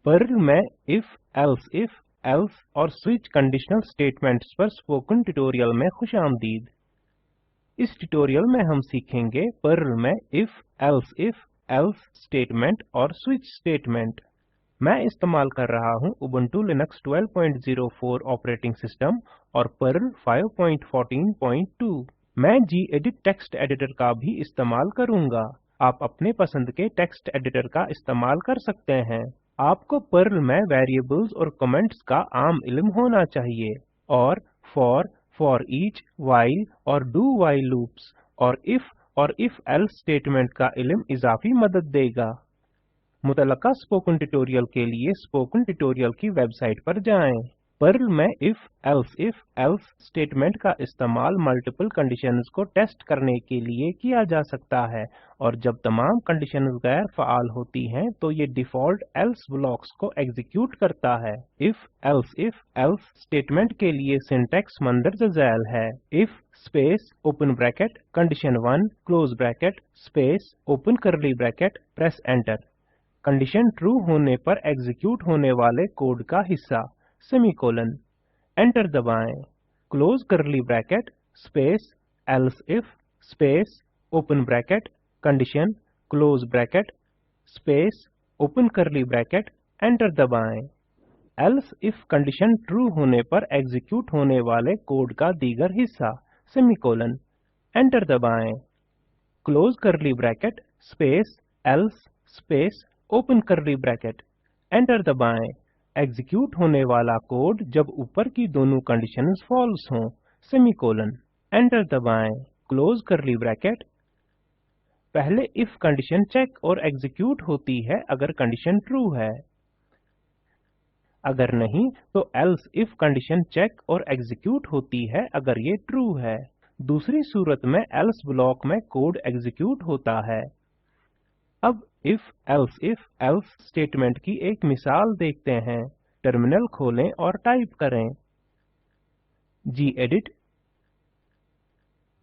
Perl में if, else और switch conditional statements पर स्पोकन ट्यूटोरियल में खुशामदीद। इस ट्यूटोरियल में हम सीखेंगे पर्ल में इफ, एल्स स्टेटमेंट और स्विच स्टेटमेंट। मैं इस्तेमाल कर रहा हूँ उबुंटू लिनक्स 12.04 ऑपरेटिंग सिस्टम और पर्ल 5.14.2। मैं गेडिट टेक्स्ट एडिटर का भी इस्तेमाल करूंगा। आप अपने पसंद के टेक्स्ट एडिटर का इस्तेमाल कर सकते हैं। आपको पर्ल में वेरिएबल्स और कमेंट्स का आम इल्म होना चाहिए और फॉर ईच, व्हाइल और डू व्हाइल लूप्स और इफ एल्स स्टेटमेंट का इल्म इजाफी मदद देगा। मुतलका स्पोकन ट्यूटोरियल के लिए स्पोकन ट्यूटोरियल की वेबसाइट पर जाएं। पर्ल में इफ एल्स स्टेटमेंट का इस्तेमाल मल्टीपल कंडीशंस को टेस्ट करने के लिए किया जा सकता है और जब तमाम कंडीशंस गैर फ़ाल होती हैं तो ये डिफ़ॉल्ट एल्स ब्लॉक्स को एग्जीक्यूट करता है। इफ एल्स स्टेटमेंट के लिए सिंटैक्स मंदरजा झैल है। If space open bracket condition 1 close bracket space open curly bracket press enter. Condition true होने पर एग्जीक्यूट होने वाले कोड का हिस्सा सेमीकोलन। एंटर दबाएं। Close curly bracket space else if space open bracket condition close bracket space open curly bracket enter दबाएं। Else if condition true होने पर एग्जीक्यूट होने वाले कोड का दीगर हिस्सा सेमीकोलन। एंटर दबाएं। Close curly bracket space else space open curly bracket enter दबाएं। एग्जीक्यूट होने वाला कोड जब ऊपर की दोनों कंडीशंस फॉल्स हों सेमीकोलन। एंटर दबाएं। Close curly bracket. पहले इफ कंडीशन चेक और एग्जीक्यूट होती है अगर कंडीशन ट्रू है। अगर नहीं तो एल्स इफ कंडीशन चेक और एग्जीक्यूट होती है अगर ये ट्रू है। दूसरी सूरत में एल्स ब्लॉक में कोड एग्जीक्यूट होता है। अब इफ एल्स स्टेटमेंट की एक मिसाल देखते हैं। टर्मिनल खोलें और टाइप करें गेडिट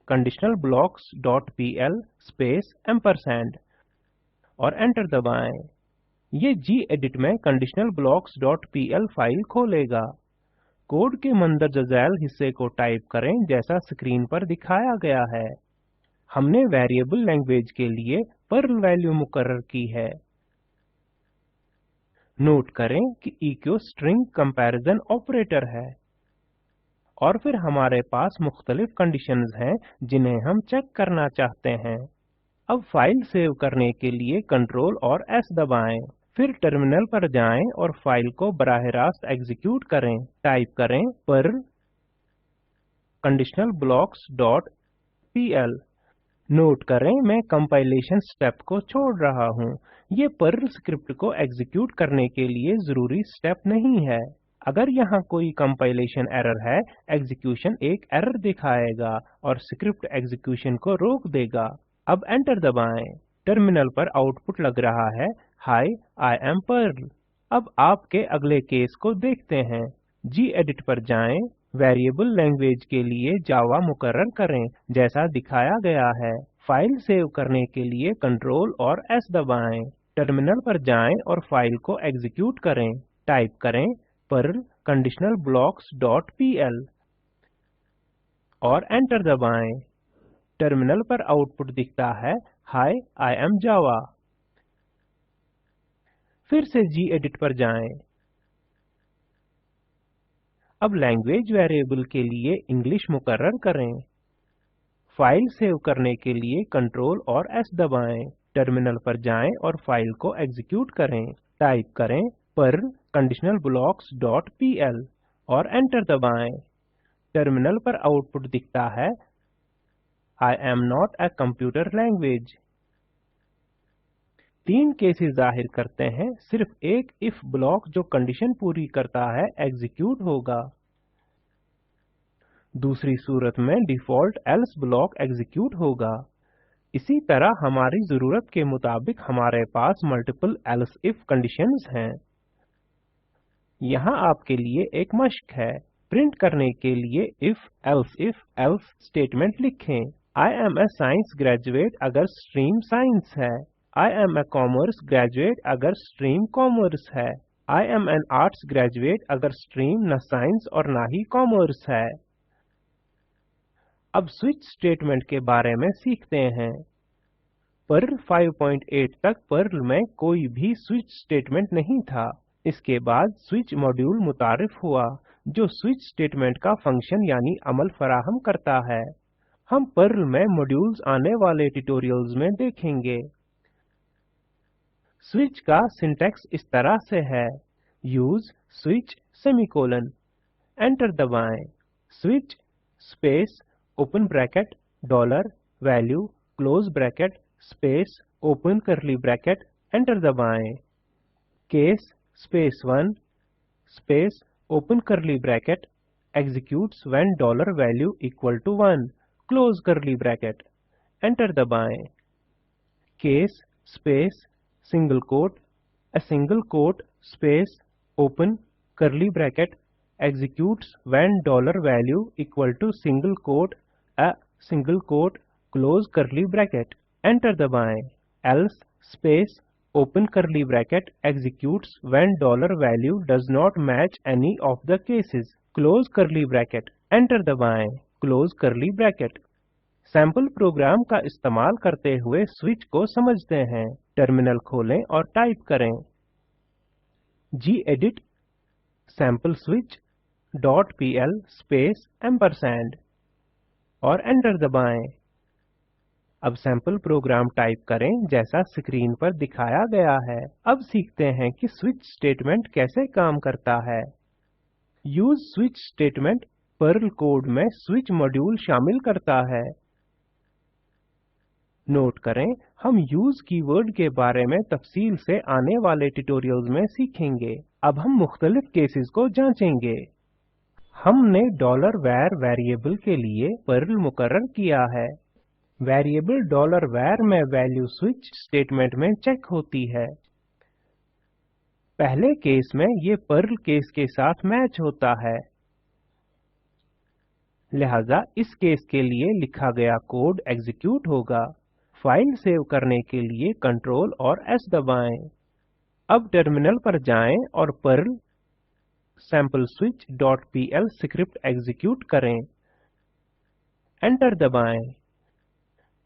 conditionalblocks.pl स्पेस एम्परसैंड और एंटर दबाएं। ये गेडिट में conditionalblocks.pl फाइल खोलेगा। कोड के मंदरजा झैल हिस्से को टाइप करें जैसा स्क्रीन पर दिखाया गया है। हमने वेरिएबल लैंग्वेज के लिए पर्ल वैल्यू मुकर्रर की है। नोट करें कि echo स्ट्रिंग कंपैरिजन ऑपरेटर है और फिर हमारे पास मुख्तलिफ कंडीशंस हैं जिन्हें हम चेक करना चाहते हैं। अब फाइल सेव करने के लिए कंट्रोल और एस दबाएं। फिर टर्मिनल पर जाएं और फाइल को बराह रास्त एग्जीक्यूट करें। टाइप करें पर्ल conditionalblocks.pl। नोट करें मैं कंपाइलेशन स्टेप को छोड़ रहा हूँ। ये पर्ल स्क्रिप्ट को एग्जीक्यूट करने के लिए जरूरी स्टेप नहीं है। अगर यहाँ कोई कंपाइलेशन एरर है, एग्जीक्यूशन एक एरर दिखाएगा और स्क्रिप्ट एग्जीक्यूशन को रोक देगा। अब एंटर दबाएं। टर्मिनल पर आउटपुट लग रहा है हाय आई एम पर्ल। अब आपके अगले केस को देखते हैं। गेडिट पर जाएं। वेरिएबल लैंग्वेज के लिए जावा मुकर्रर करें जैसा दिखाया गया है। फाइल सेव करने के लिए कंट्रोल और एस दबाएं। टर्मिनल पर जाएं और फाइल को एग्जीक्यूट करें। टाइप करें पर्ल conditionalblocks.pl और एंटर दबाएं। टर्मिनल पर आउटपुट दिखता है हाय आई एम जावा। फिर से गेडिट पर जाएं। अब लैंग्वेज वेरिएबल के लिए इंग्लिश मुकर्रर करें। फाइल सेव करने के लिए कंट्रोल और एस दबाएं। टर्मिनल पर जाएं और फाइल को एग्जीक्यूट करें। टाइप करें पर्ल conditionalblocks.pl और एंटर दबाएं। टर्मिनल पर आउटपुट दिखता है I am not a computer language। तीन केसेस जाहिर करते हैं सिर्फ एक इफ ब्लॉक जो कंडीशन पूरी करता है एग्जीक्यूट होगा। दूसरी सूरत में डिफॉल्ट एल्स ब्लॉक एग्जीक्यूट होगा। इसी तरह हमारी जरूरत के मुताबिक हमारे पास मल्टीपल एल्स इफ कंडीशंस हैं। यहाँ आपके लिए एक मश्क है। प्रिंट करने के लिए इफ एल्स स्टेटमेंट लिखें। I am a science graduate अगर स्ट्रीम साइंस है। I am a commerce graduate अगर स्ट्रीम कॉमर्स है। I am an arts graduate अगर स्ट्रीम न साइंस और ना ही कॉमर्स है। अब स्विच स्टेटमेंट के बारे में सीखते हैं। पर्ल 5.8 तक पर्ल में कोई भी स्विच स्टेटमेंट नहीं था। इसके बाद स्विच मॉड्यूल मुतारिफ हुआ जो स्विच स्टेटमेंट का फंक्शन यानी अमल फराहम करता है। हम पर्ल में मॉड्यूल्स आने वाले ट्यूटोरियल्स में देखेंगे। स्विच का सिंटैक्स इस तरह से है, यूज स्विच सेमीकोलन, एंटर दबाएं। Switch space open bracket dollar value close bracket space open curly bracket, enter दबाएं। Case space 1 space open curly bracket executes when dollar value equal to 1 close curly bracket, enter दबाएं। Case space single quote a single quote space open curly bracket executes when dollar value equal to single quote a single quote close curly bracket, enter दबाएं। else space open curly bracket executes when dollar value does not match any of the cases close curly bracket, enter दबाएं। close curly bracket। Sample program का इस्तेमाल करते हुए switch को समझते हैं। Terminal खोलें और टाइप करें gedit sampleswitch.pl स्पेस एम्परसैंड और एंटर दबाएं। अब सैंपल प्रोग्राम टाइप करें जैसा स्क्रीन पर दिखाया गया है। अब सीखते हैं कि स्विच स्टेटमेंट कैसे काम करता है। Use switch statement Perl code में स्विच मॉड्यूल शामिल करता है। नोट करें, हम यूज कीवर्ड के बारे में तफसील से आने वाले ट्यूटोरियल्स में सीखेंगे। अब हम मुख्तलिफ केसेस को जांचेंगे। हमने $var वेरिएबल के लिए पर्ल मुकर्रर किया है। वेरिएबल $var में वैल्यू स्विच स्टेटमेंट में चेक होती है। पहले केस में ये पर्ल केस के साथ मैच होता है, लिहाजा इस केस के लिए लिखा गया कोड एग्जीक्यूट होगा। फाइल सेव करने के लिए Ctrl और S दबाएं। अब टर्मिनल पर जाएं और पर्ल sampleswitch.pl स्क्रिप्ट एग्जीक्यूट करें, एंटर दबाएं।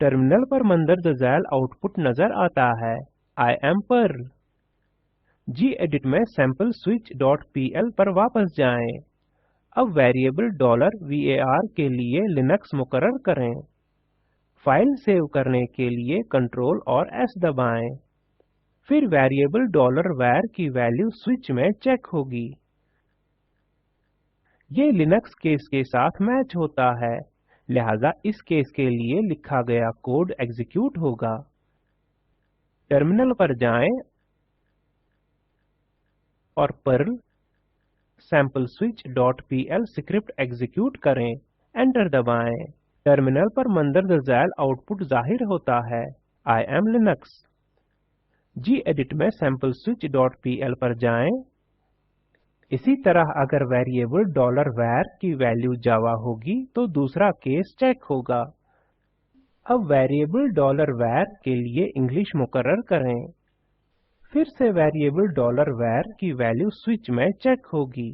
टर्मिनल पर मंदरजा झैल आउटपुट नजर आता है, I am Perl। gedit में sampleswitch.pl पर वापस जाएं। अब वेरिएबल $var के लिए लिनक्स मुकर्रर करें। फाइल सेव करने के लिए Ctrl और S दबाएं। फिर वेरिएबल $var की वैल्यू स्विच में चेक होगी। ये लिनक्स केस के साथ मैच होता है, लिहाजा इस केस के लिए लिखा गया कोड एग्जीक्यूट होगा। टर्मिनल पर जाएं और पर्ल sampleswitch.pl स्क्रिप्ट एग्जीक्यूट करें, एंटर दबाएं। टर्मिनल पर मंदरजा झैल आउटपुट जाहिर होता है, I am Linux। gedit में sampleswitch.pl पर जाएं। इसी तरह अगर वेरिएबल $var की वैल्यू जावा होगी तो दूसरा केस चेक होगा। अब वेरिएबल $var के लिए इंग्लिश मुकर्रर करें। फिर से वेरिएबल $var की वैल्यू स्विच में चेक होगी।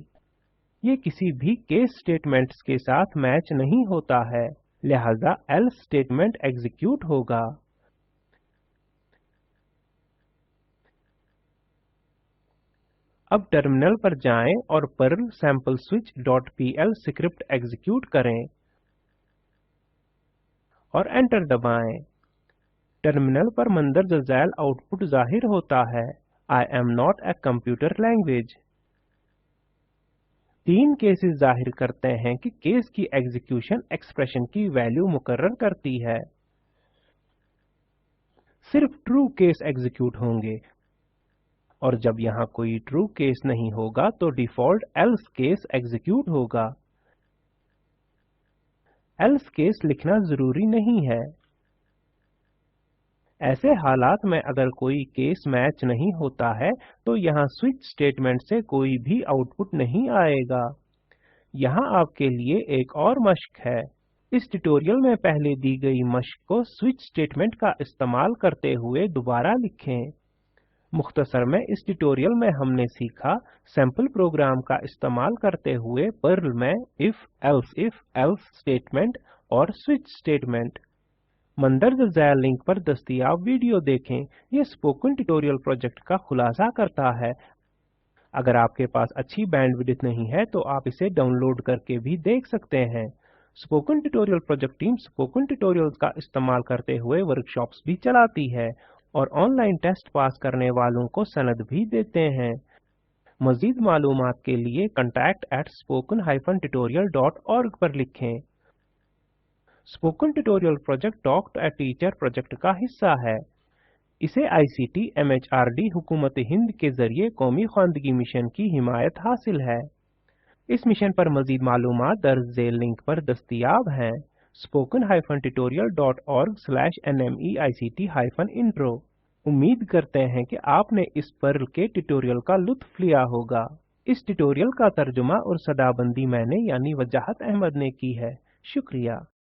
ये किसी भी केस स्टेटमेंट्स के साथ मैच नहीं होता है, लिहाजा else स्टेटमेंट एग्जीक्यूट होगा। अब टर्मिनल पर जाएं और पर्ल sampleswitch.pl स्क्रिप्ट एग्जीक्यूट करें और एंटर दबाएं। टर्मिनल पर मंदरजा झैल आउटपुट जाहिर होता है, I am not a computer language। तीन केसेस जाहिर करते हैं कि केस की एग्जीक्यूशन एक्सप्रेशन की वैल्यू मुकर्रर करती है। सिर्फ ट्रू केस एग्जीक्यूट होंगे और जब यहाँ कोई ट्रू केस नहीं होगा तो डिफॉल्ट एल्स केस एग्जीक्यूट होगा। एल्स केस लिखना जरूरी नहीं है। ऐसे हालात में अगर कोई केस मैच नहीं होता है तो यहाँ स्विच स्टेटमेंट से कोई भी आउटपुट नहीं आएगा। यहाँ आपके लिए एक और मशक है। इस ट्यूटोरियल में पहले दी गई मशक को स्विच स्टेटमेंट का इस्तेमाल करते हुए दोबारा लिखें। मुख्तसर में इस ट्यूटोरियल में हमने सीखा सैंपल प्रोग्राम का इस्तेमाल करते हुए पर्ल में if else स्टेटमेंट और स्विच स्टेटमेंट। मंदरज ज़ैल लिंक पर दस्तयाब वीडियो देखें। यह स्पोकन ट्यूटोरियल प्रोजेक्ट का खुलासा करता है। अगर आपके पास अच्छी बैंडविड्थ नहीं है तो आप इसे डाउनलोड करके भी देख सकते हैं। Spoken tutorial project team spoken tutorials का इस्तेमाल करते हुए वर्कशॉप्स भी चलाती है और ऑनलाइन टेस्ट पास करने वालों को सनद भी देते हैं। मज़ीद मालूमात के लिए contact@spoken-tutorial.org पर लिखें। Spoken tutorial project talk to a teacher project का हिस्सा है। इसे आईसीटी एमएचआरडी हुकूमत हिंद के जरिए कौमी ख्वानदगी मिशन की हिमायत हासिल है। इस मिशन पर मज़ीद मालूमात दर्ज झेल लिंक पर दस्तयाब हैं। spoken-tutorial.org/nmeict-intro। उम्मीद करते हैं कि आपने इस पर्ल के ट्यूटोरियल का लुत्फ लिया होगा। इस ट्यूटोरियल का तर्जुमा और सदाबंदी मैंने यानी वजाहत अहमद ने की है। शुक्रिया।